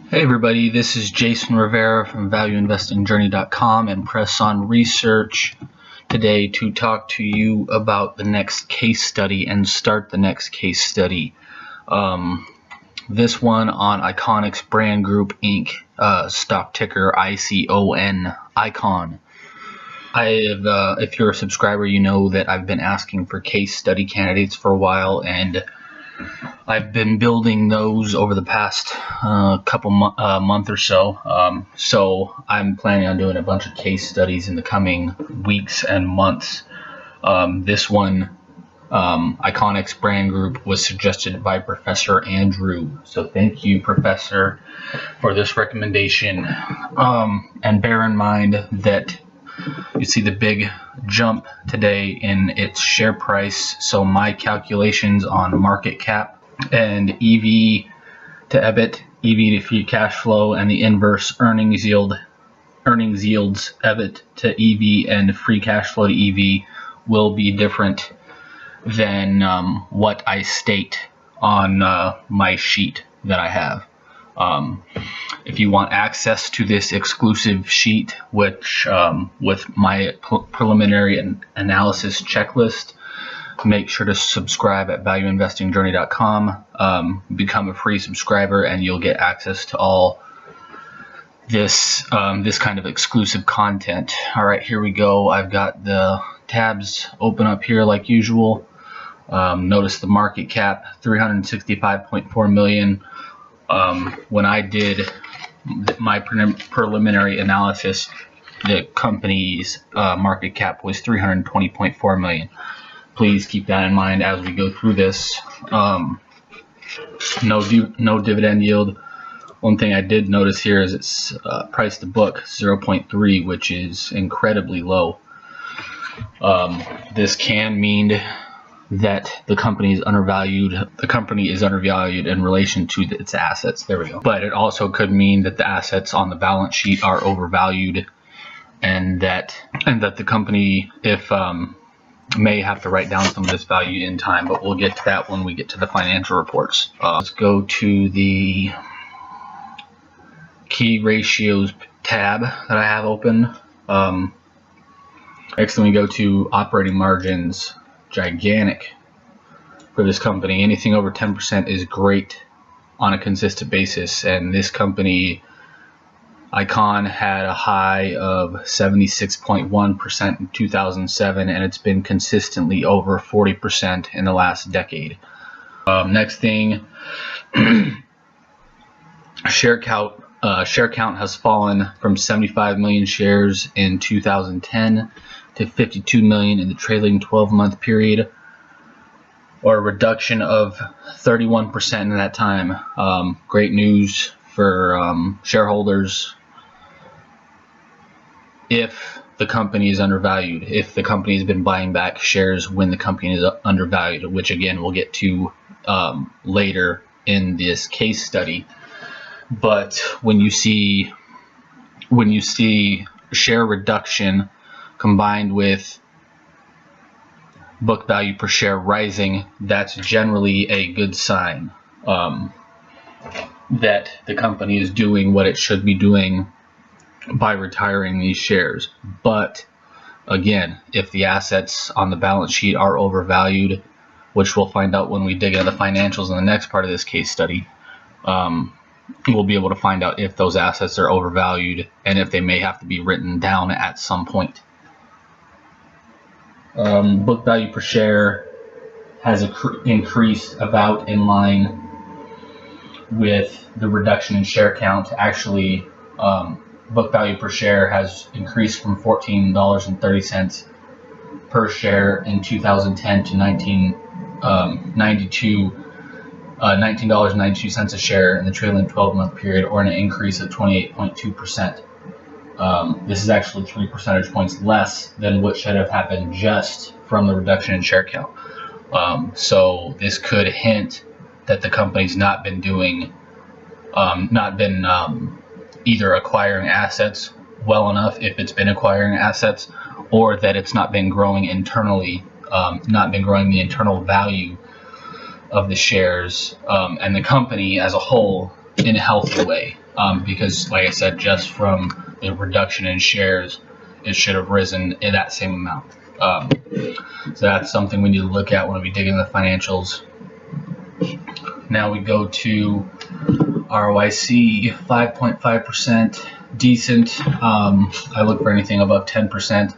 Hey everybody, this is Jason Rivera from ValueInvestingJourney.com and Press On Research today to talk to you about the next case study and start the next case study. This one on Iconix Brand Group Inc. Stock ticker ICON. Icon. If you're a subscriber, you know that I've been asking for case study candidates for a while, and I've been building those over the past month or so. So I'm planning on doing a bunch of case studies in the coming weeks and months. This one, Iconix Brand Group, was suggested by Professor Andrew. So thank you, Professor, for this recommendation. And bear in mind that you see the big jump today in its share price. So my calculations on market cap and EV to EBIT, EV to free cash flow, and the inverse earnings yields, EBIT to EV and free cash flow to EV, will be different than what I state on my sheet that I have. If you want access to this exclusive sheet, which with my preliminary analysis checklist, make sure to subscribe at ValueInvestingJourney.com. Become a free subscriber, and you'll get access to all this kind of exclusive content. All right, here we go. I've got the tabs open up here like usual. Notice the market cap, 365.4 million. When I did my preliminary analysis, the company's market cap was 320.4 million. Please keep that in mind as we go through this. No dividend yield. One thing I did notice here is its price to book 0.3, which is incredibly low. This can mean that the company is undervalued. The company is undervalued in relation to its assets. There we go. But it also could mean that the assets on the balance sheet are overvalued, and that the company, may have to write down some of this value in time. But we'll get to that when we get to the financial reports. Let's go to the key ratios tab that I have open. Next, then we go to operating margins. Gigantic for this company. Anything over 10% is great on a consistent basis, and this company, Icon, had a high of 76.1% in 2007, and it's been consistently over 40% in the last decade. Next thing, share count has fallen from 75 million shares in 2010 to 52 million in the trailing 12-month period, or a reduction of 31% in that time. Great news for shareholders if the company is undervalued, if the company has been buying back shares when the company is undervalued, which again we'll get to later in this case study. But when you see share reduction combined with book value per share rising, that's generally a good sign that the company is doing what it should be doing by retiring these shares. But again, if the assets on the balance sheet are overvalued, which we'll find out when we dig into the financials in the next part of this case study, we'll be able to find out if those assets are overvalued and if they may have to be written down at some point. Book value per share has increased about in line with the reduction in share count. Actually, book value per share has increased from $14.30 per share in 2010 to $19.92 a share in the trailing 12-month period, or an increase of 28.2%. This is actually 3 percentage points less than what should have happened just from the reduction in share count. So this could hint that the company's not been either acquiring assets well enough, if it's been acquiring assets, or that it's not been growing internally, not been growing the internal value of the shares and the company as a whole in a healthy way. because, like I said, just from the reduction in shares, it should have risen in that same amount. So that's something we need to look at when we dig into the financials. Now we go to ROIC, 5.5%, decent. I look for anything above 10%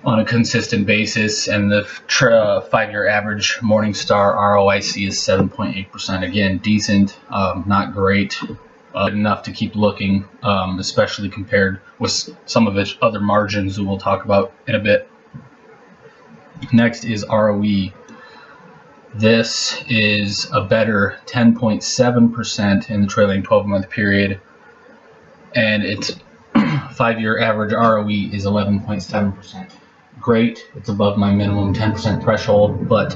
on a consistent basis, and the 5-year average Morningstar ROIC is 7.8%. Again, decent, not great, enough to keep looking, especially compared with some of its other margins that we'll talk about in a bit. Next is ROE. This is a better 10.7% in the trailing 12-month period, and its 5-year average ROE is 11.7%. Great, it's above my minimum 10% threshold, but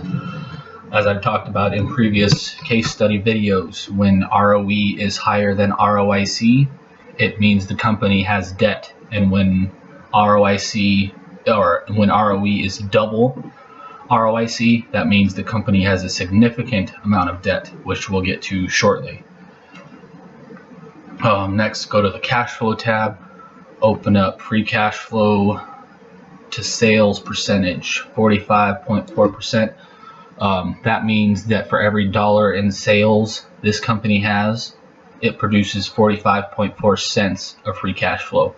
as I've talked about in previous case study videos, when ROE is higher than ROIC, it means the company has debt, and when ROIC, or when ROE is double ROIC, that means the company has a significant amount of debt, which we'll get to shortly. Next, go to the cash flow tab, open up free cash flow to sales percentage, 45.4%. That means that for every dollar in sales this company has, it produces 45.4 cents of free cash flow.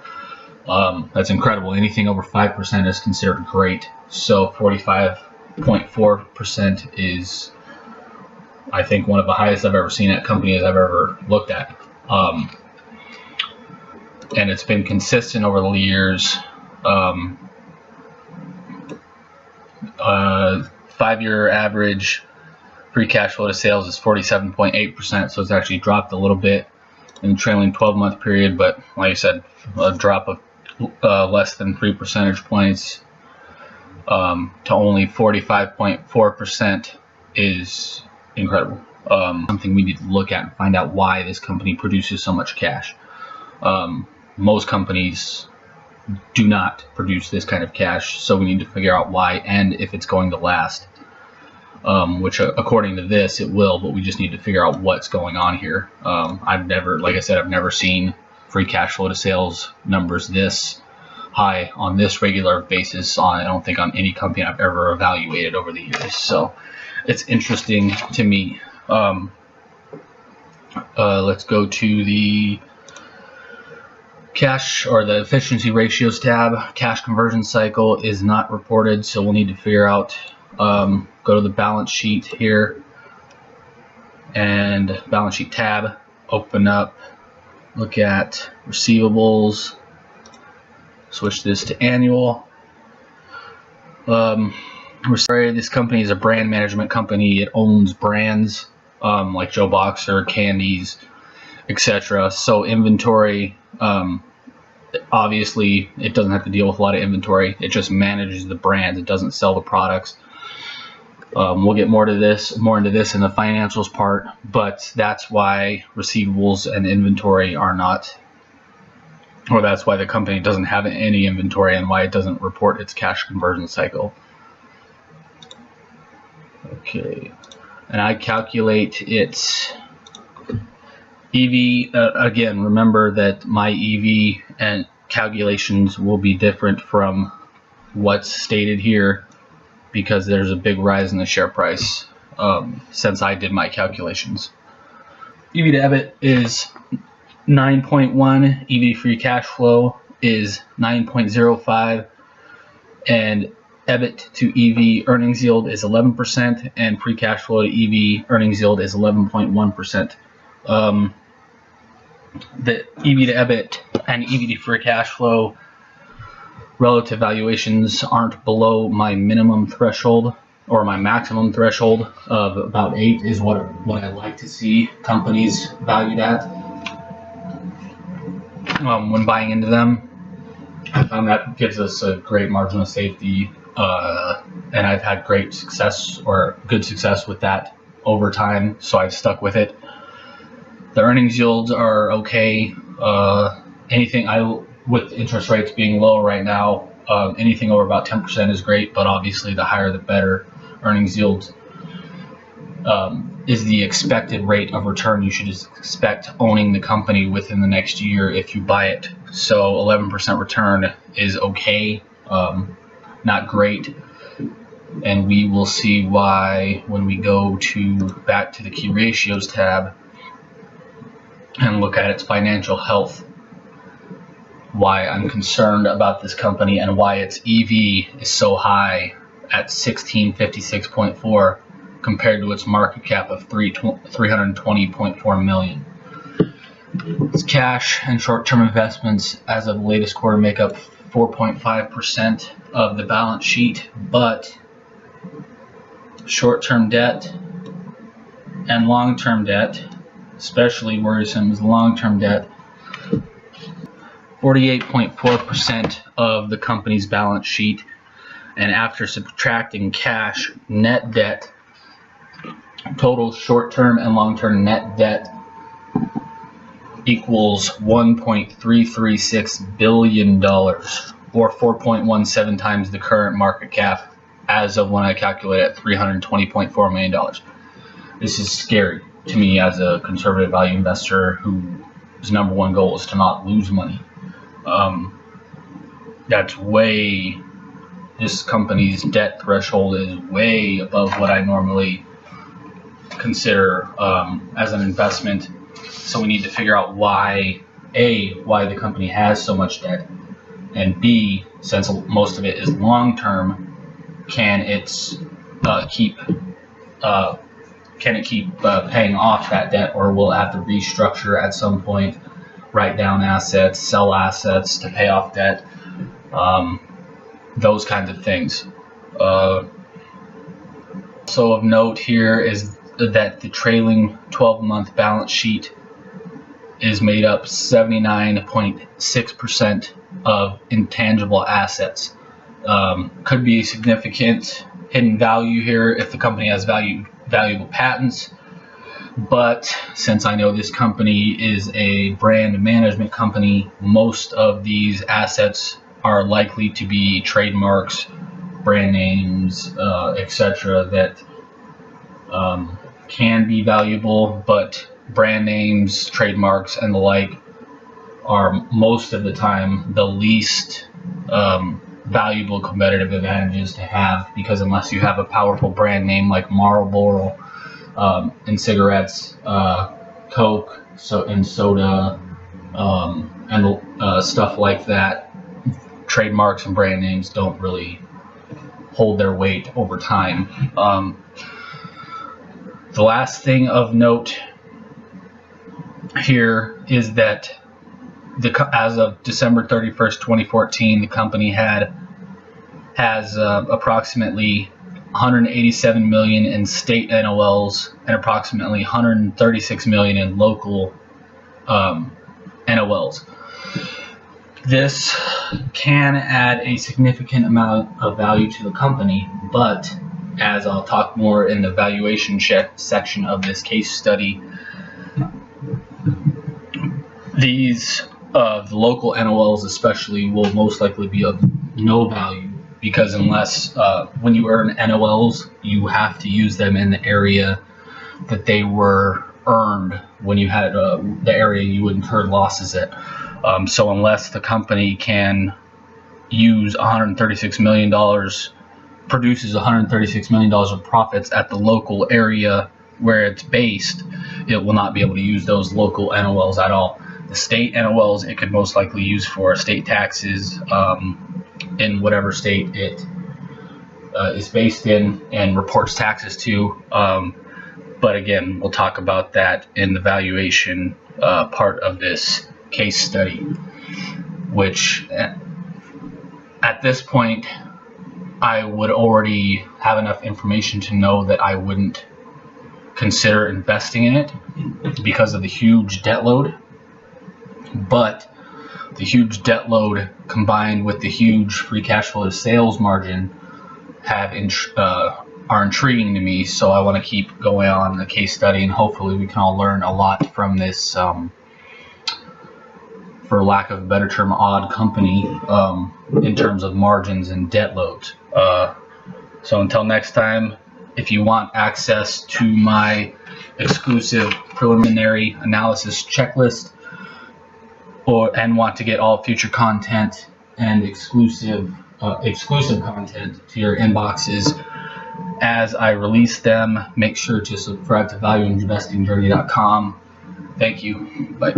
That's incredible. Anything over 5% is considered great. So 45.4% is, I think, one of the highest I've ever seen at companies I've ever looked at. And it's been consistent over the years. 5-year average free cash flow to sales is 47.8%, so it's actually dropped a little bit in the trailing 12-month period, but like I said, a drop of less than 3 percentage points to only 45.4% is incredible. Something we need to look at and find out why this company produces so much cash. Most companies do not produce this kind of cash, so we need to figure out why and if it's going to last, which according to this it will, but we just need to figure out what's going on here. I've never seen free cash flow to sales numbers this high on this regular basis I don't think on any company I've ever evaluated over the years, so it's interesting to me. Let's go to the cash or the efficiency ratios tab. Cash conversion cycle is not reported, so we'll need to figure out, go to the balance sheet here and balance sheet tab, open up, look at receivables, switch this to annual. This company is a brand management company. It owns brands like Joe Boxer, candies, etc. So inventory, obviously it doesn't have to deal with a lot of inventory. It just manages the brands. It doesn't sell the products. We'll get more into this in the financials part, but that's why receivables and inventory are not, or that's why the company doesn't have any inventory and why it doesn't report its cash conversion cycle. Okay, and I calculate its EV. Again, remember that my EV and calculations will be different from what's stated here because there's a big rise in the share price since I did my calculations. EV to EBIT is 9.1, EV free cash flow is 9.05, and EBIT to EV earnings yield is 11%, and free cash flow to EV earnings yield is 11.1%. The EV to EBIT and EV to free cash flow relative valuations aren't below my minimum threshold or my maximum threshold of about 8 is what I like to see companies valued at when buying into them. I found that gives us a great margin of safety, and I've had great success or good success with that over time, so I've stuck with it. The earnings yields are okay. With interest rates being low right now, anything over about 10% is great, but obviously the higher the better. Earnings yields is the expected rate of return you should expect owning the company within the next year if you buy it. So 11% return is okay, not great, and we will see why when we go back to the key ratios tab and look at its financial health, why I'm concerned about this company and why its EV is so high at 1656.4 compared to its market cap of 320.4 million. Its cash and short-term investments as of the latest quarter make up 4.5% of the balance sheet, but short-term debt and long-term debt, especially worrisome is long-term debt, 48.4% of the company's balance sheet, and after subtracting cash, net debt, total short-term and long-term net debt equals $1.336 billion, or 4.17 times the current market cap as of when I calculate at $320.4 million. This is scary to me as a conservative value investor whose number one goal is to not lose money. This company's debt threshold is way above what I normally consider as an investment. So we need to figure out why the company has so much debt, and B, since most of it is long-term, can it keep paying off that debt, or will it have to restructure at some point, write down assets, sell assets to pay off debt, those kinds of things. Also of note here is that the trailing 12-month balance sheet is made up 79.6% of intangible assets. Could be a significant hidden value here if the company has valuable patents, but since I know this company is a brand management company, most of these assets are likely to be trademarks, brand names, etc. that can be valuable, but brand names, trademarks, and the like are most of the time the least valuable competitive advantages to have, because unless you have a powerful brand name like Marlboro in cigarettes, Coke in soda, and stuff like that, trademarks and brand names don't really hold their weight over time. The last thing of note here is that as of December 31st, 2014, the company has approximately 187 million in state NOLs and approximately 136 million in local NOLs. This can add a significant amount of value to the company, but as I'll talk more in the valuation section of this case study, these the local NOLs especially will most likely be of no value, because unless when you earn NOLs, you have to use them in the area that they were earned when you had the area you incurred losses at. So unless the company can use $136 million, produces $136 million of profits at the local area where it's based, it will not be able to use those local NOLs at all. The state NOLs it could most likely use for state taxes in whatever state it is based in and reports taxes to. But again, we'll talk about that in the valuation part of this case study, which at this point I would already have enough information to know that I wouldn't consider investing in it because of the huge debt load. But the huge debt load combined with the huge free cash flow to sales margin are intriguing to me, so I want to keep going on the case study, and hopefully we can all learn a lot from this, for lack of a better term, odd company in terms of margins and debt loads. So until next time, If you want access to my exclusive preliminary analysis checklist, and want to get all future content and exclusive content to your inboxes as I release them, make sure to subscribe to valueinvestingjourney.com. Thank you. Bye.